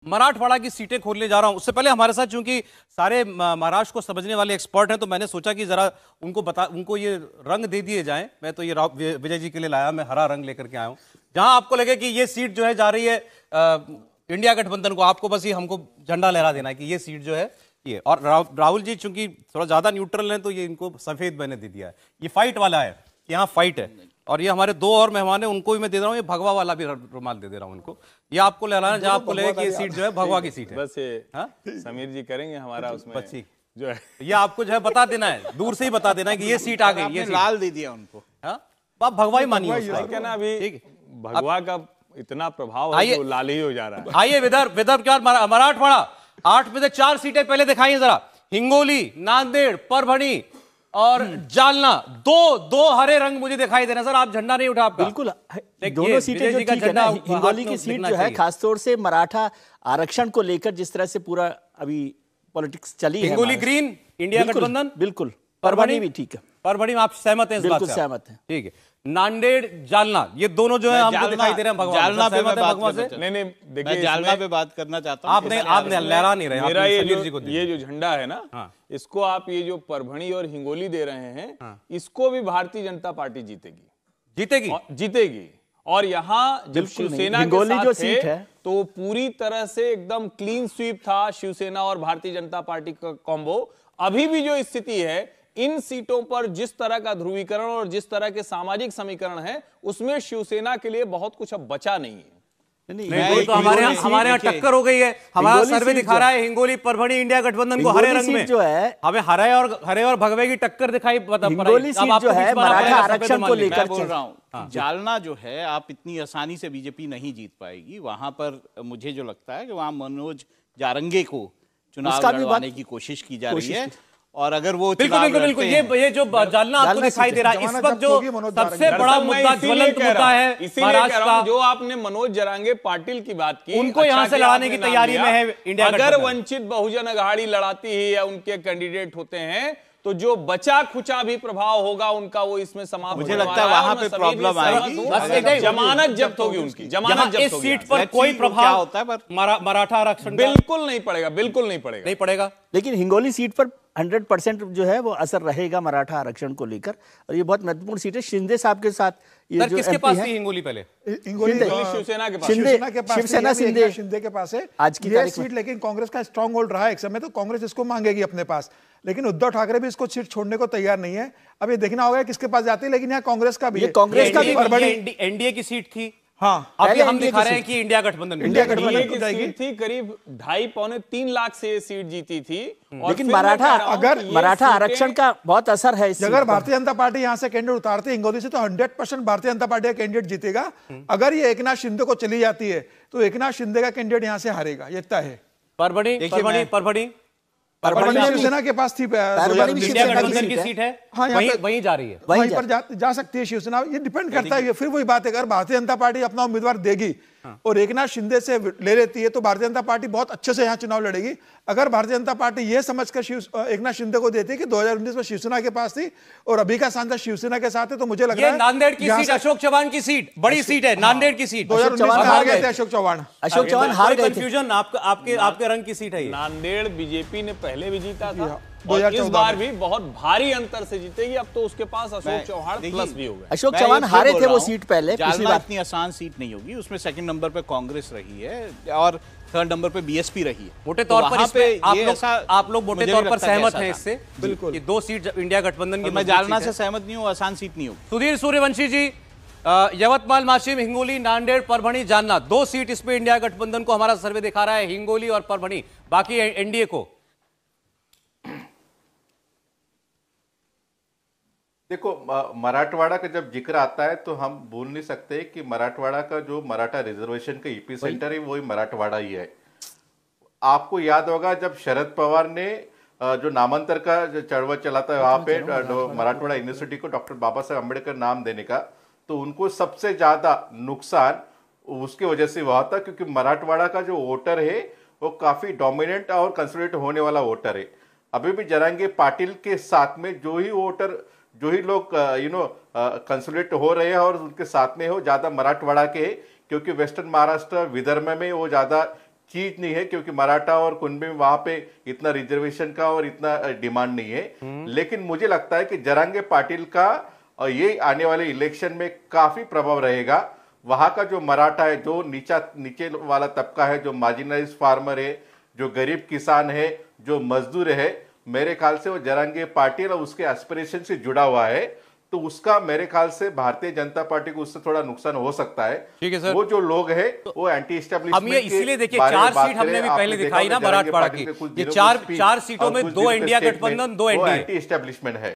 मराठवाड़ा की सीटें खोलने जा रहा हूं। उससे पहले हमारे साथ चूंकि सारे महाराष्ट्र को समझने वाले एक्सपर्ट हैं, तो मैंने सोचा कि जरा उनको ये रंग दे दिए जाएं। मैं तो ये विजय जी के लिए लाया, मैं हरा रंग लेकर के आया हूं। जहां आपको लगे कि ये सीट जो है जा रही है इंडिया गठबंधन को, आपको बस ये हमको झंडा लहरा देना है कि ये सीट जो है ये। और राहुल जी चूंकि थोड़ा ज्यादा न्यूट्रल हैं, तो ये इनको सफेद मैंने दे दिया है। ये फाइट वाला है, यहाँ फाइट है। और ये हमारे दो और मेहमान हैं, उनको भी मैं दे रहा हूँ, ये भगवा वाला भी रुमाल दे रहा हूँ इनको। ये आपको लहराना जहाँ आपको लगे कि ये सीट जो है भगवा की सीट है। बस ये समीर जी करेंगे हमारा उसमें बच्ची जो है, ये आपको जो है बता देना है, दूर से ही बता देना है कि ये सीट आ गई। ये लाल दे दिया उनको, आप भगवा ही मानिए क्या ना, अभी भगवा का इतना प्रभाव है, लाल ही हो जा रहा है। आइए विदर्भ के बाद मराठवाड़ा, 8 में से 4 सीटें पहले दिखाइए जरा। हिंगोली, नांदेड़, परभणी और जालना। दो हरे रंग मुझे दिखाई दे रहे सर। आप झंडा नहीं उठा आपका? बिल्कुल, दोनों सीटें जो ठीक है ना, हिंगोली की सीट जो है खासतौर से मराठा आरक्षण को लेकर जिस तरह से पूरा अभी पॉलिटिक्स चली है, हिंगोली ग्रीन, इंडिया गठबंधन। बिल्कुल, परभणी भी ठीक है। परभणी में आप सहमत हैं इस बात से? बिल्कुल सहमत हैं। ठीक है। नांदेड़, जालना, ये दोनों जो है हमको दिखाई दे रहे हैं भगवान। जालना पे मैं भगवान से नहीं देखिए, जालना पे बात करना चाहता हूँ। आपने लहरा नहीं रहे। मेरा ये जो झंडा है ना, इसको आप ये जो परभणी और हिंगोली दे रहे हैं, इसको भी भारतीय जनता पार्टी जीतेगी। और यहाँ जब शिवसेना के साथ जो सीट है तो पूरी तरह से एकदम क्लीन स्वीप था शिवसेना और भारतीय जनता पार्टी का कॉम्बो। अभी भी जो स्थिति है, इन सीटों पर जिस तरह का ध्रुवीकरण और जिस तरह के सामाजिक समीकरण है, उसमें शिवसेना के लिए बहुत कुछ अब बचा नहीं है। नहीं, तो हमारे यहाँ टक्कर हो गई है। हमारा सर्वे दिखा रहा है हिंगोली, परभणी, इंडिया गठबंधन को हरे रंग में जो है, हमें हरे और भगवे की टक्कर दिखाई। हिंगोली सीट जो है मराठा आरक्षण को लेकर बोल रहा हूँ। जालना जो है, आप इतनी आसानी से बीजेपी नहीं जीत पाएगी वहां पर। मुझे जो लगता है कि वहां मनोज जारंगे को चुनाव लड़वाने की कोशिश की जा रही है। और अगर वो बिल्कुल ये जो जालना आपको दिखाई दे रहा है इस वक्त, जो सबसे बड़ा मुद्दा, ज्वलंत मुद्दा है महाराष्ट्र का, जो आपने मनोज जरांगे पाटिल की बात की, उनको यहाँ से लड़ाने की तैयारी में है इंडिया। अगर वंचित बहुजन अघाड़ी लड़ाती है या उनके कैंडिडेट होते हैं, तो जो बचा खुचा भी प्रभाव होगा उनका, वो इसमें समाप्त। मुझे लगता है वहां पे प्रॉब्लम आएगी। जमानत जब्त होगी उनकी, जमानत जब्त होगी। इस सीट पर कोई प्रभाव होता है, पर मराठा आरक्षण बिल्कुल नहीं पड़ेगा। लेकिन हिंगोली सीट पर 100% जो है वो असर रहेगा मराठा आरक्षण को लेकर। और ये बहुत महत्वपूर्ण सीट है। शिंदे साहब के साथ ये जो किसके पास थी हिंगोली? पहले शिवसेना के पास, शिंदे के पास है आज की ये सीट। लेकिन कांग्रेस का स्ट्रॉन्ग होल्ड रहा है एक समय, तो कांग्रेस इसको मांगेगी अपने पास। लेकिन उद्धव ठाकरे भी इसको सीट छोड़ने को तैयार नहीं है। अब ये देखना होगा किसके पास जाती है। लेकिन यहाँ कांग्रेस का भी एनडीए की सीट थी। हाँ, अभी हम दिखा रहे हैं कि इंडिया गठबंधन की सीट थी। करीब 2.5-3 लाख से सीट जीती थी। लेकिन मराठा आरक्षण का बहुत असर है। अगर भारतीय जनता पार्टी यहाँ से कैंडिडेट उतारती है हिंगोली से, तो 100% भारतीय जनता पार्टी का कैंडिडेट जीतेगा। अगर ये एकनाथ शिंदे को चली जाती है, तो एकनाथ शिंदे का कैंडिडेट यहाँ से हारेगा, ये तय है। परभणी शिवसेना के पास थी, इंडिया गठबंधन की सीट है। हाँ, वहीं जा रही है, वहीं पर जा सकती है शिवसेना। ये डिपेंड करता है। फिर वही बात है, अगर भारतीय जनता पार्टी अपना उम्मीदवार देगी और एकनाथ शिंदे से ले लेती है, तो भारतीय जनता पार्टी बहुत अच्छे से यहाँ चुनाव लड़ेगी। अगर भारतीय जनता पार्टी ये समझकर एकनाथ शिंदे को देती है कि 2019 में शिवसेना के पास थी और अभी का सांसद शिवसेना के साथ है, तो मुझे लग रहा है नांदेड़ की सीट, अशोक चौहान की सीट, बड़ी सीट है नांदेड़ की सीट। 2019 में हार गए थे अशोक चौहान हार गए। कंफ्यूजन आपके रंग की सीट है। नांदेड़ बीजेपी ने पहले भी जीता था, और इस बार भी बहुत भारी अंतर से जीतेगी। अब तो उसके पास अशोक चौहान प्लस भी हो गए। अशोक चौहान हारे थे वो सीट पहले। जालना इतनी आसान सीट नहीं होगी। उसमें सेकंड नंबर पे कांग्रेस रही है और थर्ड नंबर पे बीएसपी रही है। मोटे तौर पर आप लोग मोटे तौर पर सहमत हैं इससे? बिल्कुल, 2 सीट इंडिया गठबंधन की। मैं जालना से सहमत नहीं हूँ, आसान सीट नहीं होगी। सुधीर सूर्यवंशी जी, यवतमाल, माशिम, हिंगोली, नांदेड़, परभणी, जालना, 2 सीट इस पे इंडिया गठबंधन को हमारा सर्वे दिखा रहा है, हिंगोली और परभणी, बाकी एनडीए को। देखो, मराठवाड़ा का जब जिक्र आता है तो हम भूल नहीं सकते कि मराठवाड़ा का जो मराठा रिजर्वेशन का ईपी सेंटर है, वही मराठवाड़ा ही है। आपको याद होगा जब शरद पवार ने जो नामांतर का जो चळवळ चला था वहां पे मराठवाड़ा यूनिवर्सिटी को डॉक्टर बाबा साहेब अम्बेडकर नाम देने का, तो उनको सबसे ज्यादा नुकसान उसकी वजह से हुआ था, क्योंकि मराठवाड़ा का जो वोटर है वो काफी डोमिनेंट और कंसोलिडेट होने वाला वोटर है। अभी भी जरांगे पाटिल के साथ में जो ही लोग कंसोलिडेट हो रहे हैं और उनके साथ में हो ज्यादा मराठवाड़ा के, क्योंकि वेस्टर्न महाराष्ट्र, विदर्भ में वो ज्यादा चीज नहीं है, क्योंकि मराठा और कुणबी में वहां पे इतना रिजर्वेशन का और इतना डिमांड नहीं है। लेकिन मुझे लगता है कि जरांगे पाटिल का ये आने वाले इलेक्शन में काफी प्रभाव रहेगा। वहां का जो मराठा है, जो नीचे वाला तबका है, जो मार्जिनलाइज फार्मर है, जो गरीब किसान है, जो मजदूर है, मेरे ख्याल से वो जरांगे पाटिल और उसके एस्पिरेशन से जुड़ा हुआ है। तो उसका मेरे ख्याल से भारतीय जनता पार्टी को उससे थोड़ा नुकसान हो सकता है। ठीक है सर। वो जो लोग हैं वो एंटी एस्टेब्लिशमेंट हम ये इसीलिए देखिए 4 सीट हमने भी पहले दिखाई ना मराठवाड़ा की, ये 4 सीटों में 2 इंडिया गठबंधन, 2 एनडीए एंटी एस्टेब्लिशमेंट है।